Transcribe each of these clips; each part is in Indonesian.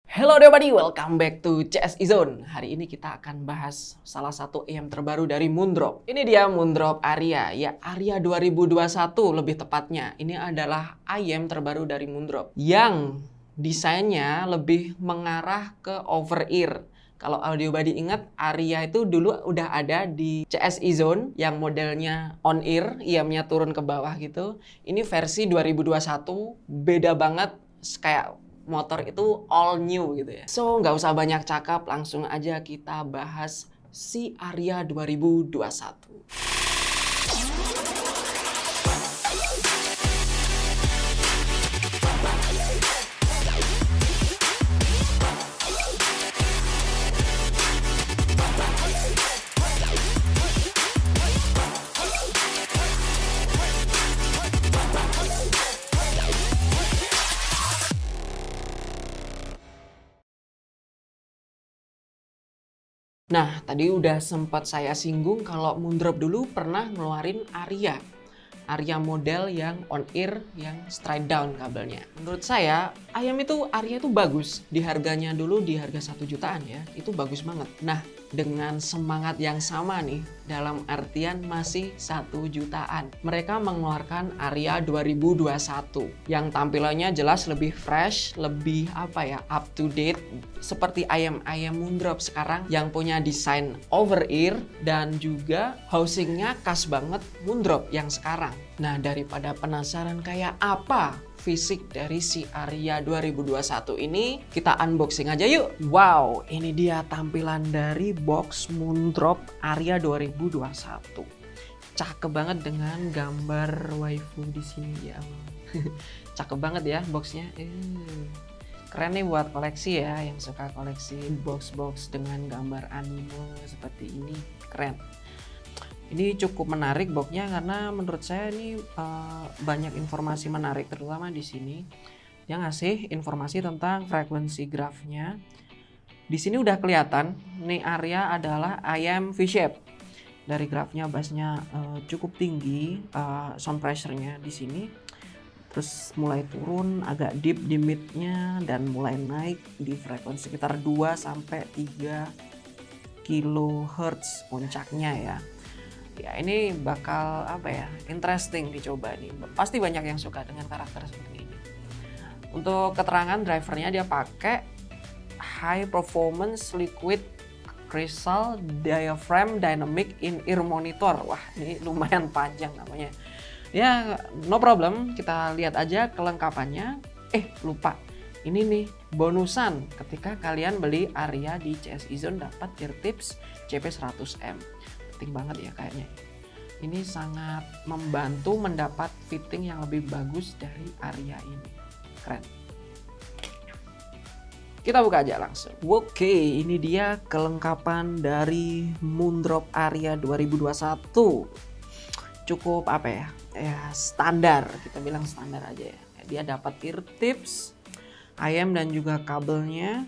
Hello everybody, welcome back to CSI Zone. Hari ini kita akan bahas salah satu IM terbaru dari Moondrop. Ini dia Moondrop Aria, ya Aria 2021 lebih tepatnya. Ini adalah IM terbaru dari Moondrop yang desainnya lebih mengarah ke over-ear. Kalau audio body ingat, Aria itu dulu udah ada di CSI Zone yang modelnya on-ear, IM-nya turun ke bawah gitu. Ini versi 2021, beda banget, kayak motor itu all new gitu ya. So, nggak usah banyak cakap, langsung aja kita bahas si Aria 2021. Nah, tadi udah sempat saya singgung kalau Moondrop dulu pernah ngeluarin Aria. Aria model yang on-ear, yang straight down kabelnya. Menurut saya, Aria itu bagus. Di harganya dulu di harga 1 jutaan ya, itu bagus banget. Nah, dengan semangat yang sama nih, dalam artian masih 1 jutaan. Mereka mengeluarkan Aria 2021 yang tampilannya jelas lebih fresh, lebih up to date. Seperti ayam Moondrop sekarang yang punya desain over-ear dan juga housingnya khas banget Moondrop yang sekarang. Nah, daripada penasaran kayak apa fisik dari si Aria 2021 ini, kita unboxing aja yuk. Wow, ini dia tampilan dari box Moondrop Aria 2021. Cakep banget dengan gambar waifu di sini ya. Cakep banget ya boxnya. Keren nih buat koleksi ya, yang suka koleksi box-box dengan gambar anime seperti ini, keren. Ini cukup menarik boxnya karena menurut saya ini banyak informasi menarik, terutama di sini. Dia ngasih informasi tentang frekuensi grafnya. Di sini udah kelihatan nih Aria adalah IM V-shape. Dari grafnya bassnya cukup tinggi, sound pressure-nya di sini. Terus mulai turun agak deep di mid-nya dan mulai naik di frekuensi sekitar 2 sampai 3 kHz puncaknya ya. Ya ini bakal interesting dicoba nih. Pasti banyak yang suka dengan karakter seperti ini. Untuk keterangan drivernya dia pakai high performance liquid crystal diaphragm dynamic in-ear monitor. Wah, ini lumayan panjang namanya. Ya, no problem. Kita lihat aja kelengkapannya. Lupa. Ini nih bonusan ketika kalian beli Aria di CSI Zone dapat ear tips CP100M. Penting banget ya kayaknya. Ini sangat membantu mendapat fitting yang lebih bagus dari Aria ini. Keren. Kita buka aja langsung. Oke, ini dia kelengkapan dari Moondrop Aria 2021. Cukup standar, kita bilang standar aja ya. Dia dapat ear tips, IM dan juga kabelnya.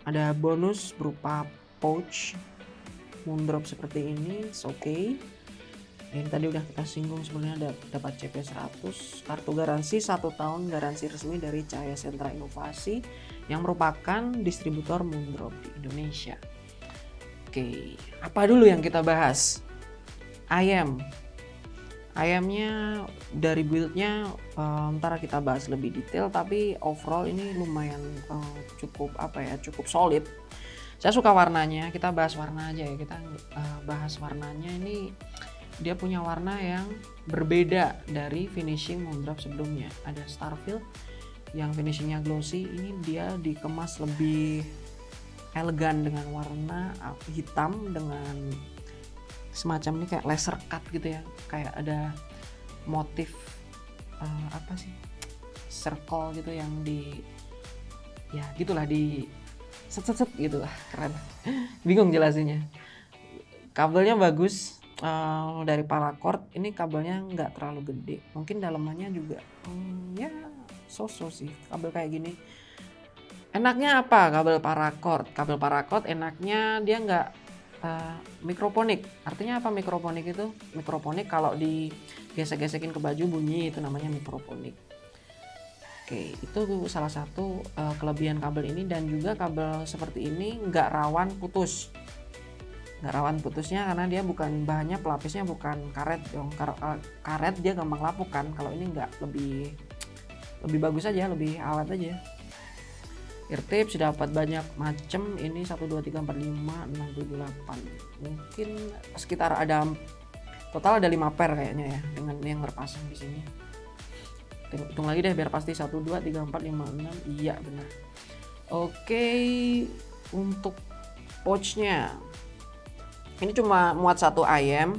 Ada bonus berupa pouch Moondrop seperti ini, oke. Yang tadi udah kita singgung sebenarnya dapat CP100, kartu garansi 1 tahun garansi resmi dari Cahaya Sentra Inovasi yang merupakan distributor Moondrop di Indonesia. Oke, apa dulu yang kita bahas? IM-nya dari build-nya ntar kita bahas lebih detail, tapi overall ini lumayan cukup solid. Saya suka warnanya, kita bahas warna aja ya. Kita bahas warnanya. Ini dia punya warna yang berbeda dari finishing Moondrop sebelumnya. Ada Starfield yang finishingnya glossy, ini dia dikemas lebih elegan dengan warna hitam dengan semacam ini kayak laser cut gitu ya. Kayak ada motif circle gitu yang gitulah di set gitu lah, keren. Bingung jelasinnya. Kabelnya bagus dari paracord. Ini kabelnya nggak terlalu gede, mungkin dalamannya juga so-so sih kabel kayak gini. Enaknya apa kabel paracord enaknya dia nggak mikroponik. Artinya apa mikroponik itu? Mikroponik kalau digesek-gesekin ke baju bunyi, itu namanya mikroponik. Oke, itu salah satu kelebihan kabel ini, dan juga kabel seperti ini nggak rawan putus. Nggak rawan putusnya karena dia bukan bahannya, pelapisnya bukan karet dong. Karet dia gampang lapuk kan, kalau ini nggak, lebih bagus aja, lebih awet aja. Ear tape sudah dapat banyak macam, ini 1 2 3 4 5 6 7 8, mungkin sekitar ada total ada 5 pair kayaknya ya, dengan yang terpasang di sini. Hitung lagi deh biar pasti, 1 2 3 4 5 6, iya benar. Oke, untuk pouchnya ini cuma muat 1 IM.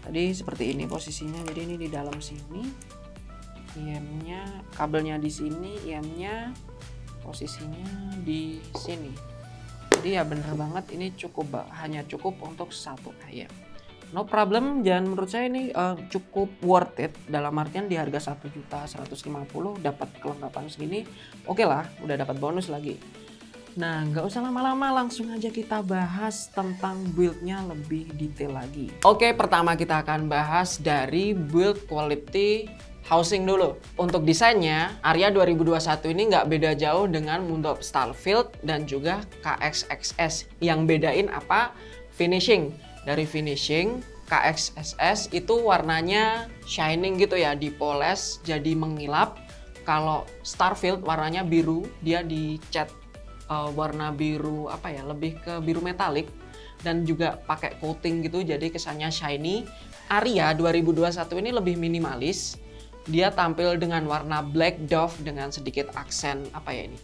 Tadi seperti ini posisinya, jadi ini di dalam sini, IM-nya, kabelnya di sini, IM-nya posisinya di sini. Jadi ya bener banget, ini hanya cukup untuk 1 IM. No problem, dan menurut saya ini cukup worth it, dalam artian di harga 1.150.000 dapat kelengkapan segini, oke lah, udah dapat bonus lagi. Nah, nggak usah lama-lama, langsung aja kita bahas tentang build-nya lebih detail lagi. Oke, pertama kita akan bahas dari build quality housing dulu. Untuk desainnya, Aria 2021 ini nggak beda jauh dengan Moondrop Starfield dan juga KXSS. Yang bedain apa? Finishing. Dari finishing, KXSS itu warnanya shining gitu ya, dipoles jadi mengilap. Kalau Starfield warnanya biru, dia dicat warna biru apa ya, lebih ke biru metalik dan juga pakai coating gitu, jadi kesannya shiny. Aria 2021 ini lebih minimalis. Dia tampil dengan warna black dove dengan sedikit aksen apa ya ini,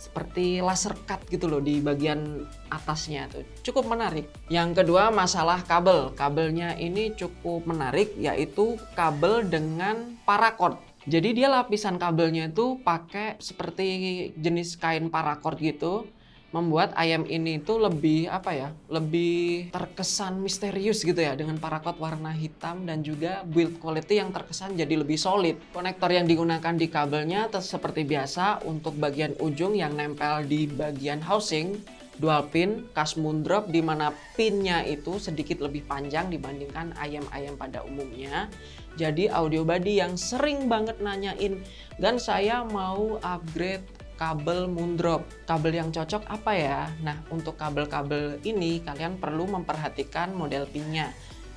seperti laser cut gitu loh di bagian atasnya tuh, cukup menarik. Yang kedua masalah kabel. Kabelnya ini cukup menarik, yaitu kabel dengan paracord. Jadi dia lapisan kabelnya itu pakai seperti jenis kain paracord gitu, membuat IM ini itu lebih apa ya, lebih terkesan misterius gitu ya, dengan paracord warna hitam dan juga build quality yang terkesan jadi lebih solid. Konektor yang digunakan di kabelnya seperti biasa, untuk bagian ujung yang nempel di bagian housing dual pin khas Moondrop, di mana pinnya itu sedikit lebih panjang dibandingkan IM-IM pada umumnya. Jadi audio body yang sering banget nanyain, "Gan, saya mau upgrade kabel Moondrop, kabel yang cocok apa ya?" Nah, untuk kabel-kabel ini kalian perlu memperhatikan model pinnya.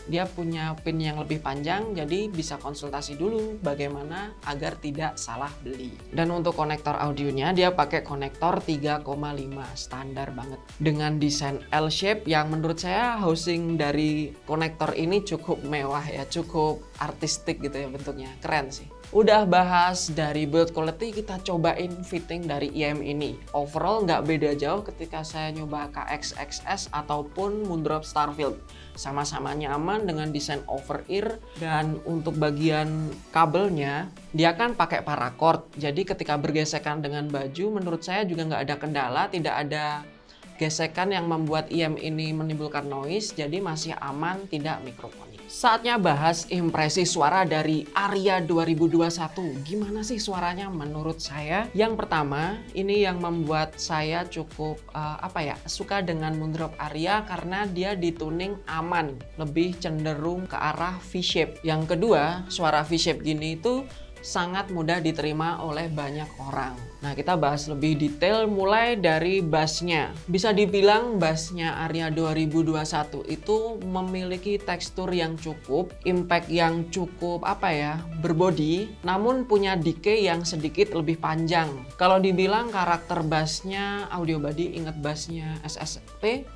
Dia punya pin yang lebih panjang, jadi bisa konsultasi dulu bagaimana agar tidak salah beli. Dan untuk konektor audionya, dia pakai konektor 3,5 standar banget dengan desain L-shape yang menurut saya housing dari konektor ini cukup mewah ya, cukup artistik gitu ya bentuknya, keren sih. Udah bahas dari build quality, kita cobain fitting dari IM ini. Overall nggak beda jauh ketika saya nyoba KXSS ataupun Moondrop Starfield. Sama-sama nyaman dengan desain over ear, dan untuk bagian kabelnya dia kan pakai paracord. Jadi ketika bergesekan dengan baju, menurut saya juga nggak ada kendala, tidak ada gesekan yang membuat IM ini menimbulkan noise, jadi masih aman, tidak mikrofonik. Saatnya bahas impresi suara dari Aria 2021. Gimana sih suaranya menurut saya? Yang pertama, ini yang membuat saya cukup suka dengan Moondrop Aria karena dia dituning aman, lebih cenderung ke arah V-shape. Yang kedua, suara V-shape gini itu sangat mudah diterima oleh banyak orang. Nah, kita bahas lebih detail mulai dari bassnya. Bisa dibilang bassnya Aria 2021 itu memiliki tekstur yang cukup, impact yang cukup berbody, namun punya decay yang sedikit lebih panjang. Kalau dibilang karakter bassnya audio body, ingat bassnya SSP,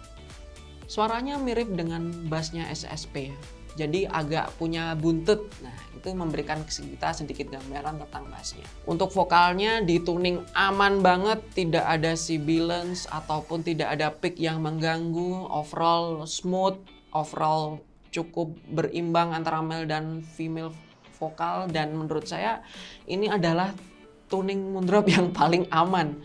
suaranya mirip dengan bassnya SSP ya. Jadi agak punya buntut. Nah, itu memberikan kita sedikit gambaran tentang bassnya. Untuk vokalnya dituning aman banget, tidak ada sibilance ataupun tidak ada peak yang mengganggu. Overall smooth, overall cukup berimbang antara male dan female vokal, dan menurut saya ini adalah tuning Moondrop yang paling aman.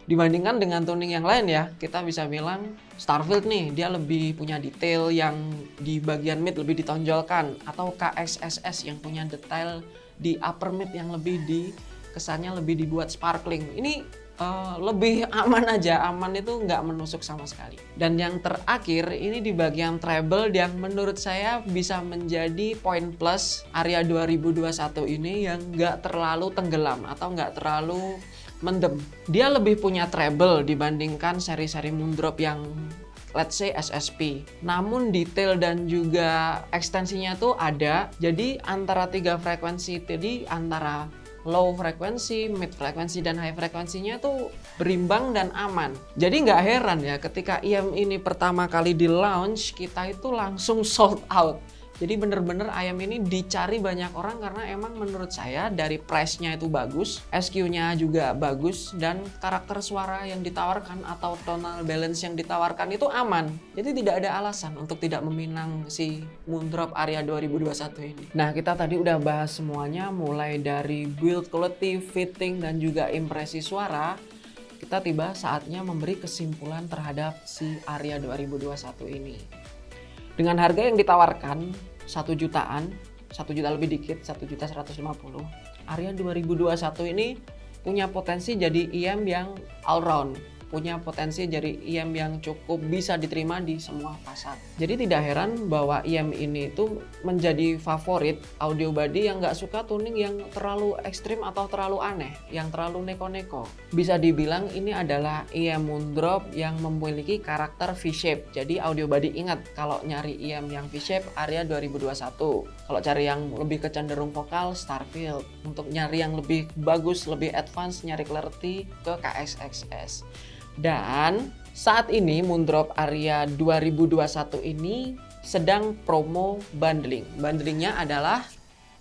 Dibandingkan dengan tuning yang lain ya, kita bisa bilang Starfield nih, dia lebih punya detail yang di bagian mid lebih ditonjolkan, atau KXSS yang punya detail di upper mid yang lebih kesannya lebih dibuat sparkling. Ini lebih aman aja, aman itu nggak menusuk sama sekali. Dan yang terakhir ini di bagian treble yang menurut saya bisa menjadi poin plus Aria 2021 ini, yang nggak terlalu tenggelam atau nggak terlalu mendem. Dia lebih punya treble dibandingkan seri-seri Moondrop yang let's say SSP. Namun detail dan juga ekstensinya tuh ada. Jadi antara 3 frekuensi tadi, antara low frekuensi, mid frekuensi, dan high frekuensinya tuh berimbang dan aman. Jadi nggak heran ya ketika IM ini pertama kali di launch, kita itu langsung sold out. Jadi bener-bener ayam ini dicari banyak orang karena emang menurut saya dari price-nya itu bagus, SQ-nya juga bagus, dan karakter suara yang ditawarkan atau tonal balance yang ditawarkan itu aman. Jadi tidak ada alasan untuk tidak meminang si Moondrop Aria 2021 ini. Nah, kita tadi udah bahas semuanya, mulai dari build quality, fitting, dan juga impresi suara. Kita tiba saatnya memberi kesimpulan terhadap si Aria 2021 ini. Dengan harga yang ditawarkan 1 jutaan, 1 juta lebih dikit, 1.150.000, Aria 2021 ini punya potensi jadi IM yang all round, punya potensi jadi IM yang cukup bisa diterima di semua pasar. Jadi tidak heran bahwa IM ini itu menjadi favorit audio body yang nggak suka tuning yang terlalu ekstrim atau terlalu aneh, yang terlalu neko-neko. Bisa dibilang ini adalah IM Moondrop yang memiliki karakter V-shape. Jadi audio body ingat kalau nyari IM yang V-shape Aria 2021. Kalau cari yang lebih kecenderung vokal, Starfield. Untuk nyari yang lebih bagus, lebih advance, nyari clarity ke KSXS. Dan saat ini Moondrop Aria 2021 ini sedang promo bundling. Bundlingnya adalah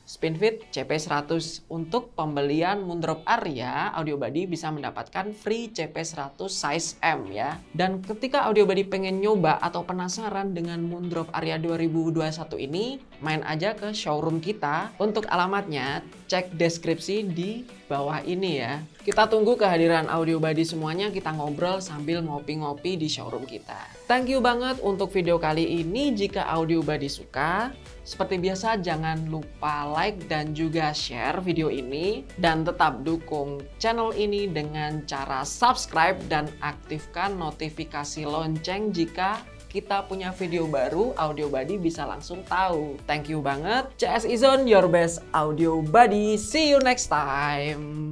SpinFit CP100. Untuk pembelian Moondrop Aria, audio body bisa mendapatkan free CP100 size M ya. Dan ketika audio body pengen nyoba atau penasaran dengan Moondrop Aria 2021 ini, main aja ke showroom kita. Untuk alamatnya, cek deskripsi di bawah ini ya. Kita tunggu kehadiran audio body semuanya, kita ngobrol sambil ngopi-ngopi di showroom kita. Thank you banget untuk video kali ini. Jika audio body suka, seperti biasa jangan lupa like dan juga share video ini. Dan tetap dukung channel ini dengan cara subscribe dan aktifkan notifikasi lonceng jika kita punya video baru, audio body bisa langsung tahu. Thank you banget. CS Izon, your best audio buddy. See you next time.